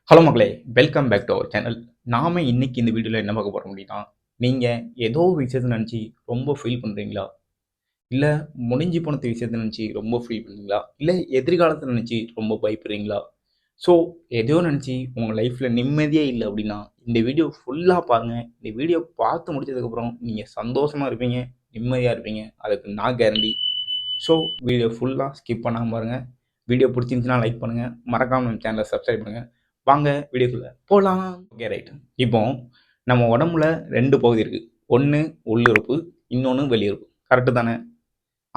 Hello மக்களே, welcome back to our channel. நாம இன்னைக்கு இந்த வீடியோவில் என்ன பார்க்க போகிறோம் அப்படின்னா, நீங்கள் ஏதோ ஒரு விஷயத்தை நினச்சி ரொம்ப ஃபீல் பண்ணுறீங்களா? இல்லை முடிஞ்சு போனது விஷயத்தை நினச்சி ரொம்ப ஃபீல் பண்ணுறீங்களா? இல்லை எதிர்காலத்தை நினச்சி ரொம்ப பயப்படுறீங்களா? ஸோ எதையோ நினச்சி உங்கள் லைஃப்பில் நிம்மதியே இல்லை அப்படின்னா, இந்த வீடியோ ஃபுல்லாக பாருங்கள். இந்த வீடியோ பார்த்து முடிச்சதுக்கப்புறம் நீங்கள் சந்தோஷமாக இருப்பீங்க, நிம்மதியாக இருப்பீங்க. அதுக்கு நான் கேரண்டி. ஸோ வீடியோ ஃபுல்லாக ஸ்கிப் பண்ணாமல் பாருங்கள். வீடியோ பிடிச்சிருந்துச்சுன்னா லைக் பண்ணுங்கள். மறக்காமல் நம்ம சேனலை சப்ஸ்கிரைப் பண்ணுங்கள். வாங்க வீடியோக்குள்ளே போகலாம். Okay, right. இப்போ நம்ம உடம்புல 2 பகுதி இருக்குது. ஒன்று உள்ளுறுப்பு, இன்னொன்று வெளியுறுப்பு. கரெக்டு தானே?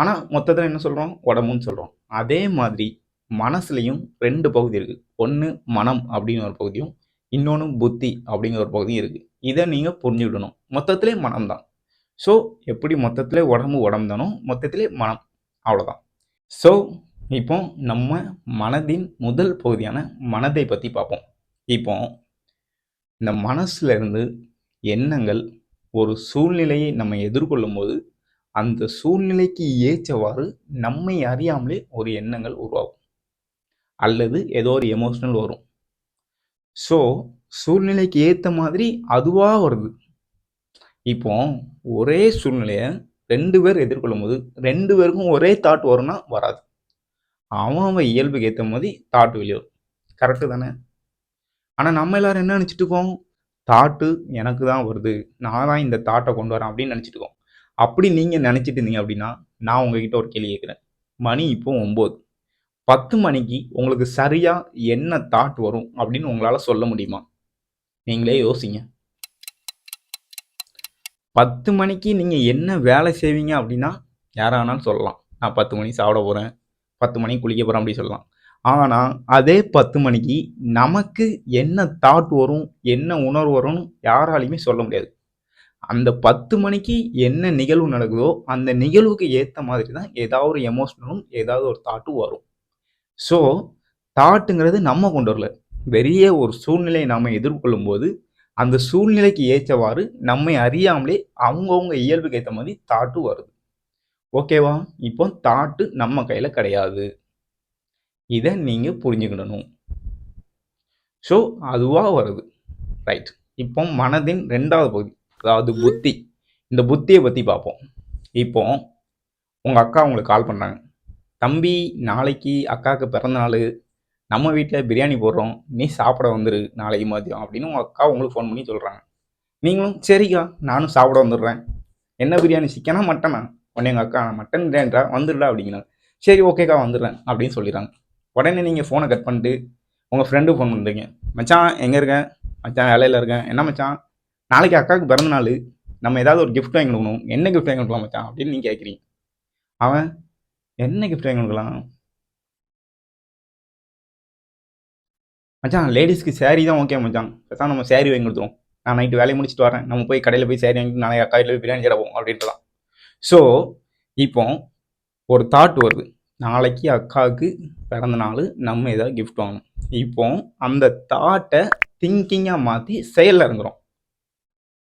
ஆனால் மொத்தத்தில் என்ன சொல்கிறோம்? உடம்புன்னு சொல்கிறோம். அதே மாதிரி மனசுலையும் 2 பகுதி இருக்குது. ஒன்று மனம் அப்படின்னு ஒரு பகுதியும், இன்னொன்று புத்தி அப்படிங்கிற ஒரு பகுதியும் இருக்குது. இதை நீங்கள் புரிஞ்சுக்கிடணும். மொத்தத்திலே மனம் தான். ஸோ எப்படி மொத்தத்திலே உடம்பு தானோ மொத்தத்திலே மனம், அவ்வளோதான். ஸோ இப்போ நம்ம மனதின் முதல் பகுதியான மனதை பற்றி பார்ப்போம். இப்போ இந்த மனசுல இருந்து எண்ணங்கள் ஒரு சூழ்நிலையை நம்ம எதிர்கொள்ளும் போது அந்த சூழ்நிலைக்கு ஏற்றவாறு நம்மை அறியாமலே ஒரு எண்ணங்கள் உருவாகும் அல்லது ஏதோ ஒரு எமோஷனல் வரும். ஸோ சூழ்நிலைக்கு ஏற்ற மாதிரி அதுவாக வருது. இப்போ ஒரே சூழ்நிலையை 2 பேர் எதிர்கொள்ளும் போது 2 பேருக்கும் ஒரே தாட் வரும்னா வராது. அவன் இயல்புக்கு ஏற்ற மாதிரி தாட் வெளியே வரும். கரெக்டு தானே? ஆனால் நம்ம எல்லாரும் என்ன நினச்சிட்டு இருக்கோம்? தாட்டு எனக்கு தான் வருது, நான் தான் இந்த தாட்டை கொண்டு வரேன் அப்படின்னு நினச்சிட்டு இருக்கோம். அப்படி நீங்கள் நினச்சிட்டு இருந்தீங்க அப்படின்னா நான் உங்ககிட்ட ஒரு கேள்வி கேட்குறேன். மணி இப்போ 9, 10 மணிக்கு உங்களுக்கு சரியாக என்ன தாட் வரும் அப்படின்னு உங்களால் சொல்ல முடியுமா? நீங்களே யோசிங்க. 10 மணிக்கு நீங்கள் என்ன வேலை செய்வீங்க அப்படின்னா யாரானாலும் சொல்லலாம், நான் 10 மணிக்கு சாப்பிட போகிறேன், 10 மணிக்கு குளிக்க போகிறேன் அப்படி சொல்லலாம். ஆனால் அதே 10 மணிக்கு நமக்கு என்ன தாட் வரும், என்ன உணர்வு வரும்னு யாராலையுமே சொல்ல முடியாது. அந்த 10 மணிக்கு என்ன நிகழ்வு நடக்குதோ அந்த நிகழ்வுக்கு ஏற்ற மாதிரி தான் ஏதாவது ஒரு எமோஷனலும் ஏதாவது ஒரு தாட்டும் வரும். ஸோ தாட்டுங்கிறது நம்ம கொண்டு வரல. வெளியே ஒரு சூழ்நிலையை நாம் எதிர்கொள்ளும் போது அந்த சூழ்நிலைக்கு ஏற்றவாறு நம்மை அறியாமலே அவங்கவுங்க இயல்புக்கு ஏற்ற மாதிரி தாட்டு வருது. ஓகேவா? இப்போ தாட்டு நம்ம கையில் கிடையாது. இதை நீங்கள் புரிஞ்சுக்கிடணும். ஸோ அதுவாக வருது. ரைட். இப்போ மனதின் 2வது பகுதி, அதாவது புத்தி. இந்த புத்தியை பற்றி பார்ப்போம். இப்போ உங்கள் அக்கா உங்களுக்கு கால் பண்ணுறாங்க. தம்பி, நாளைக்கு அக்காவுக்கு பிறந்த நாள், நம்ம வீட்டில் பிரியாணி போடுறோம், நீ சாப்பிட வந்துரு நாளைக்கு மதியம் அப்படின்னு உங்கள் அக்கா உங்களுக்கு ஃபோன் பண்ணி சொல்கிறாங்க. நீங்களும் சரிக்கா நானும் சாப்பிட வந்துடுறேன். என்ன பிரியாணி, சிக்கனா மட்டனா? உடனே எங்கள் அக்கா மட்டன் பிரியாணிடா வந்துடுடா அப்படிங்கிறாங்க. சரி ஓகேக்கா வந்துடுறேன் அப்படின்னு சொல்லிடுறாங்க. உடனே நீங்கள் ஃபோனை கட் பண்ணிட்டு உங்கள் ஃப்ரெண்டுக்கு ஃபோன் பண்ணுறீங்க. மச்சான் எங்கே இருக்கேன்? மச்சான் வேலையில் இருக்கேன். என்ன மச்சான், நாளைக்கு அக்காவுக்கு பிறந்த நாள், நம்ம ஏதாவது ஒரு கிஃப்ட் வாங்கி கொடுக்கணும், என்ன கிஃப்ட் வாங்கி கொடுக்கலாம் மச்சான் அப்படின்னு நீங்கள் கேட்குறீங்க. அவன் என்ன கிஃப்ட் வாங்கி கொடுக்கலாம் மச்சான், லேடிஸ்க்கு சேரீ தான் ஓகே மச்சான், பேசாம நம்ம சேரீ வாங்கி கொடுத்துருவோம், நான் நைட்டு வேலையை முடிச்சுட்டு வரேன், நம்ம போய் கடையில் போய் சேரீ வாங்கிட்டு நாளைக்கு அக்கா வீட்டில் போய் பிரியாணி சாப்பிடுவோம் அப்படின்ட்டுலாம். ஸோ இப்போ ஒரு தாட் வருது, நாளைக்கு அக்காவுக்கு பிறந்த நாள், நம்ம ஏதாவது கிஃப்ட் வாங்கணும். இப்போ அந்த தாட்டை திங்கிங்காக மாற்றி செயலில் இறங்குறோம்.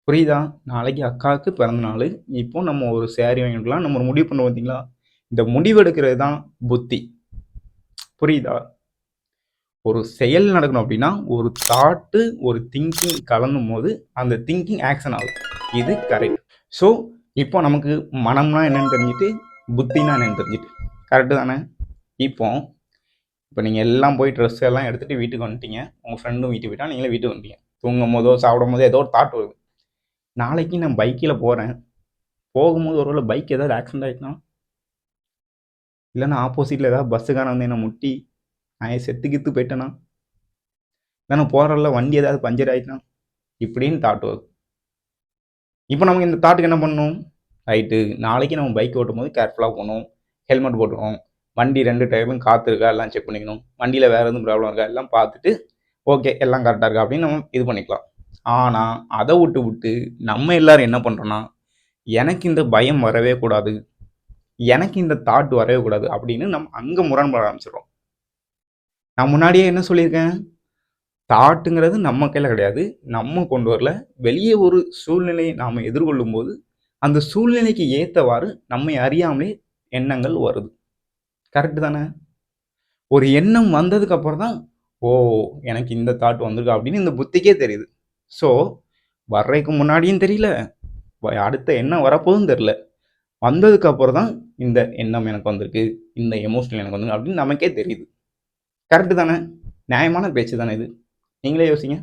புரியுதா? நாளைக்கு அக்காவுக்கு பிறந்த நாள், இப்போ நம்ம ஒரு சேரீ வாங்கிக்கலாம், நம்ம ஒரு முடிவு பண்ண பார்த்தீங்களா? இந்த முடிவு எடுக்கிறது தான் புத்தி. புரியுதா? ஒரு செயல் நடக்கணும் அப்படின்னா ஒரு தாட்டு ஒரு திங்கிங் கலந்தும் போது அந்த திங்கிங் ஆக்ஷன் ஆகும். இது கரெக்ட். ஸோ இப்போ நமக்கு மனம்னா என்னன்னு தெரிஞ்சுட்டு புத்தினா என்னன்னு தெரிஞ்சுட்டு கரெக்டு தானே? இப்போ இப்போ நீங்கள் எல்லாம் போய் ட்ரெஸ் எல்லாம் எடுத்துகிட்டு வீட்டுக்கு வந்துட்டீங்க, உங்கள் ஃப்ரெண்டும் வீட்டுக்கு போயிட்டா, நீங்களே வீட்டுக்கு வந்துட்டீங்க. தூங்கும் போதோ சாப்பிடும் போதோ ஏதோ ஒரு தாட் வருது, நாளைக்கு நான் பைக்கில் போகிறேன், போகும்போது ஒருவேளை பைக் ஏதாவது ஆக்சிடென்ட் ஆகிட்டுனா, இல்லைன்னா ஆப்போசிட்டில் ஏதாவது பஸ்ஸுக்காரன் வந்து என்னை முட்டி நான் செத்துக்கித்து போயிட்டேன்னா, இல்லைன்னா போகிறல வண்டி ஏதாவது பஞ்சர் ஆகிட்டுனா, இப்படின்னு தாட் வரும். இப்போ நமக்கு இந்த தாட்டுக்கு என்ன பண்ணணும்? ரைட்டு, நாளைக்கு நம்ம பைக் ஓட்டும் போது கேர்ஃபுல்லாக போகணும், ஹெல்மெட் போட்டுக்கணும், வண்டி 2 டயரும் காற்று இருக்கா எல்லாம் செக் பண்ணிக்கணும், வண்டியில் வேறு எதுவும் ப்ராப்ளம் இருக்கா எல்லாம் பார்த்துட்டு ஓகே எல்லாம் கரெக்டாக இருக்கா அப்படின்னு நம்ம இது பண்ணிக்கலாம். ஆனால் அதை விட்டு நம்ம எல்லோரும் என்ன பண்ணுறோன்னா, எனக்கு இந்த பயம் வரவே கூடாது, எனக்கு இந்த தாட் வரவே கூடாது அப்படின்னு நம்ம அங்கே முரண்பட ஆரம்பிச்சிடுறோம். நான் முன்னாடியே என்ன சொல்லியிருக்கேன், தாட்டுங்கிறது நம்ம கையில் கிடையாது, நம்ம கொண்டு வரல. வெளியே ஒரு சூழ்நிலையை நாம் எதிர்கொள்ளும் போது அந்த சூழ்நிலைக்கு ஏற்றவாறு நம்மை அறியாமலே எண்ணங்கள் வருது. கரெக்டு தானே? ஒரு எண்ணம் வந்ததுக்கு அப்புறம் தான் ஓ! எனக்கு இந்த தாட் வந்திருக்கு அப்படின்னு இந்த புத்திக்கே தெரியுது. ஸோ, வர்றதுக்கு முன்னாடியும் தெரியல, அடுத்த என்ன வரப்போகுதுன்னு தெரியல. வந்ததுக்கு அப்புறம் தான் இந்த எண்ணம் எனக்கு வந்திருக்கு, இந்த எமோஷனல் எனக்கு வந்திருக்கு அப்படின்னு நமக்கே தெரியுது. கரெக்ட்டு தானே? நியாயமான பேச்சு தானே இது? நீங்களே யோசிங்க.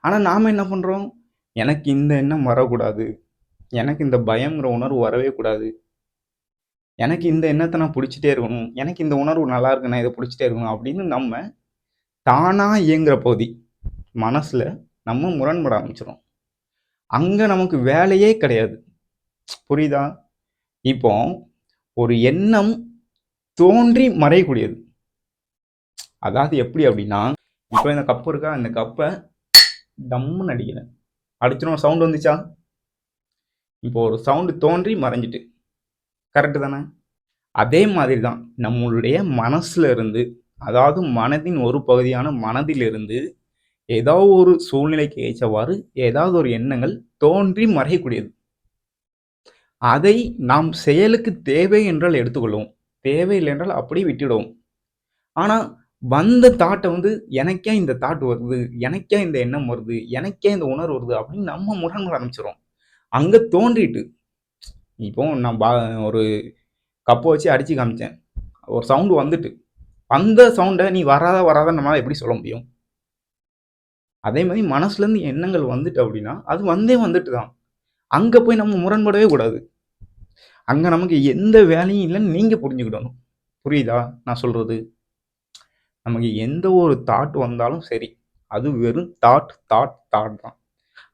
ஆனா நாம என்ன பண்றோம்? எனக்கு இந்த எண்ணம் வரக்கூடாது. எனக்கு இந்த பயம்ங்கிற உணர்வு வரவே கூடாது. எனக்கு இந்த எண்ணத்த நான் புடிச்சுட்டே இருக்கணும். எனக்கு இந்த உணர்வு நல்லா இருக்கு. நான் இத புடிச்சுட்டே இருக்கணும் அப்படின்னு நம்ம தானா இயங்குற பகுதி மனசுல நம்ம முரண்பட ஆரம்பிச்சுரும். அங்க நமக்கு வேலையே கிடையாது. புரியுதா? இப்போ ஒரு எண்ணம் தோன்றி மறையக்கூடியது. அதாவது எப்படி அப்படின்னா, இப்போ இந்த கப் இருக்கா? இந்த கப்ப டம்முன்னு அடிக்கிறேன். அடிச்சோன ஒரு சவுண்ட் வந்துச்சா? இப்போ ஒரு சவுண்ட் தோன்றி மறைஞ்சிட்டு. கரெக்ட்டு தானே? அதே மாதிரி தான் நம்மளுடைய மனசுல இருந்து, அதாவது மனதின் ஒரு பகுதியான மனதிலிருந்து ஏதோ ஒரு சூழ்நிலைக்கு ஏற்றவாறு ஏதாவது ஒரு எண்ணங்கள் தோன்றி மறையக்கூடியது. அதை நாம் செயலுக்கு தேவை என்றால் எடுத்துக்கொள்வோம். தேவையில்லை என்றால் அப்படியே விட்டுடுவோம். ஆனா வந்த தாட்ட வந்து எனக்கே இந்த தாட் வருது, எனக்கே இந்த எண்ணம் வருது, எனக்கே இந்த உணர்வு வருது அப்படின்னு நம்ம முரண்பட ஆரம்பிச்சிடுறோம். அங்க தோன்றிட்டு இப்போ நான் ஒரு கப்ப வச்சு அடிச்சு காமிச்சேன். ஒரு சவுண்ட் வந்துட்டு. அந்த சவுண்ட நீ வராத வராதன்னு நம்மளால எப்படி சொல்ல முடியும்? அதே மாதிரி மனசுலேருந்து எண்ணங்கள் வந்துட்டு அப்படின்னா, அது வந்தே வந்துட்டு தான். அங்க போய் நம்ம முரண்படவே கூடாது. அங்க நமக்கு எந்த வேலையும் இல்லைன்னு நீங்க புரிஞ்சுக்கிடணும். புரியுதா நான் சொல்றது? நமக்கு எந்த ஒரு தாட் வந்தாலும் சரி, அது வெறும் தாட் தான்.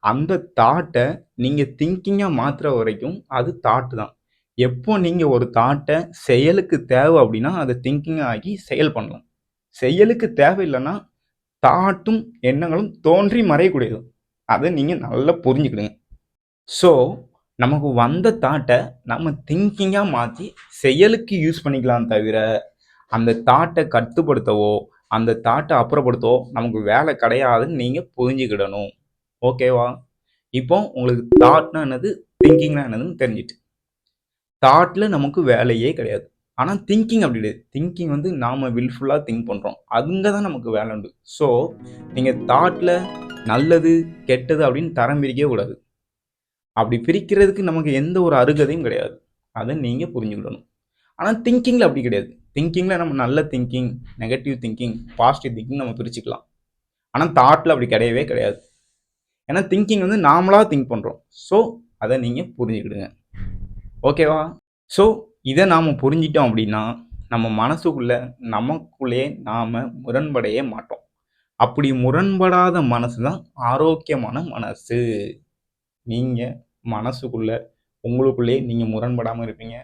அந்த தாட்ட நீங்க திங்கிங்கா மாத்துற வரைக்கும் அது தாட் தான். எப்போ நீங்க ஒரு தாட்ட செயலுக்கு தேவை அப்படின்னா, அத திங்கிங்கா ஆக்கி செயல் பண்ணலாம். செயலுக்கு தேவையில்லன்னா, தாட்டும், எண்ணங்களும் தோன்றி மறையக்கூடியது. அத நீங்க நல்லா புரிஞ்சுக்கிடுங்க. ஸோ, நமக்கு வந்த தாட்ட நம்ம திங்கிங்கா மாத்தி செயலுக்கு யூஸ் பண்ணிக்கலாம் தவிர, அந்த தாட்ட கட்டுப்படுத்தவோ, அந்த தாட்ட அப்புறப்படுத்தவோ நமக்கு வேலை கிடையாதுன்னு நீங்க புரிஞ்சுக்கிடணும். ஓகேவா? இப்போ உங்களுக்கு தாட்னா என்னது? திங்கிங்னா என்னதுன்னு தெரிஞ்சுட்டு. தாட்ல நமக்கு வேலையே கிடையாது. ஆனா திங்கிங் அப்படி கிடையாது. திங்கிங் வந்து நாம வில்ஃபுல்லா திங்க் பண்றோம். அங்க தான் நமக்கு வேலை உண்டு. ஸோ, நீங்க தாட்ல நல்லது, கெட்டது அப்படின்னு தரம் பிரிக்கவே கூடாது. அப்படி பிரிக்கிறதுக்கு நமக்கு எந்த ஒரு அருகதையும் கிடையாது. அத நீங்க புரிஞ்சுக்கிடணும். ஆனா திங்கிங்ல அப்படி கிடையாது. திங்கிங்ல நம்ம நல்ல thinking, negative thinking, positive thinking நம்ம பிரிச்சுக்கலாம். ஆனா தாட்ல அப்படி கிடையவே கிடையாது. ஏன்னா திங்கிங் வந்து நாமளா திங்க் பண்றோம். ஸோ, அத நீங்க புரிஞ்சுக்கிடுங்க. ஓகேவா? ஸோ, இத நாம புரிஞ்சிட்டோம் அப்படின்னா, நம்ம மனசுக்குள்ள நமக்குள்ளேயே நாம முரண்படவே மாட்டோம். அப்படி முரண்படாத மனசு தான் ஆரோக்கியமான மனசு. நீங்க மனசுக்குள்ள உங்களுக்குள்ளேயே நீங்க முரண்படாம இருப்பீங்க.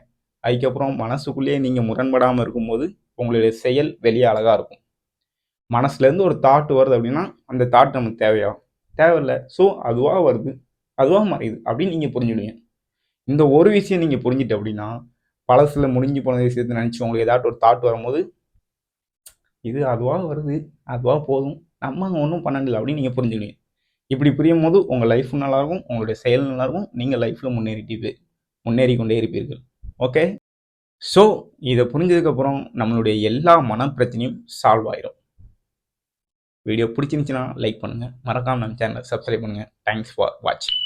அதுக்கப்புறம் மனசுக்குள்ளேயே நீங்க முரண்படாம இருக்கும்போது, உங்களுடைய செயல் வெளிய அழகா இருக்கும். மனசுலேருந்து ஒரு தாட் வருது அப்படின்னா, அந்த தாட் நமக்கு தேவையா? தேவையில்ல. ஸோ, அதுவா வருது, அதுவா மறையுது அப்படின்னு நீங்க புரிஞ்சுடுவீங்க. இந்த ஒரு விஷயம் நீங்க புரிஞ்சுட்டு அப்படின்னா, பழசுல முடிஞ்சு போன விஷயத்த நினைச்சு உங்களுக்கு ஏதாட்டு ஒரு தாட் வரும்போது, இது அதுவா வருது, அதுவா போதும். நம்ம அங்க ஒண்ணும் பண்ண வேண்டியதில்ல அப்படின்னு நீங்க புரிஞ்சுடுவீங்க. இப்படி புரியும்போது உங்க லைஃப்பும் நல்லாருக்கும், உங்களுடைய செயல் நல்லாருக்கும். நீங்க லைஃப்ல முன்னேறிக் கொண்டே இருப்பீர்கள். ஓகே? ஸோ, இத புரிஞ்சதுக்கப்புறம் நம்மளுடைய எல்லா மன பிரச்சனையும் சால்வ் ஆயிரும். வீடியோ பிடிச்சிருந்துச்சுன்னா லைக் பண்ணுங்க. மறக்காம நம்ம சேனலை சப்ஸ்கிரைப் பண்ணுங்க. தேங்க்ஸ் ஃபார் வாட்சிங்.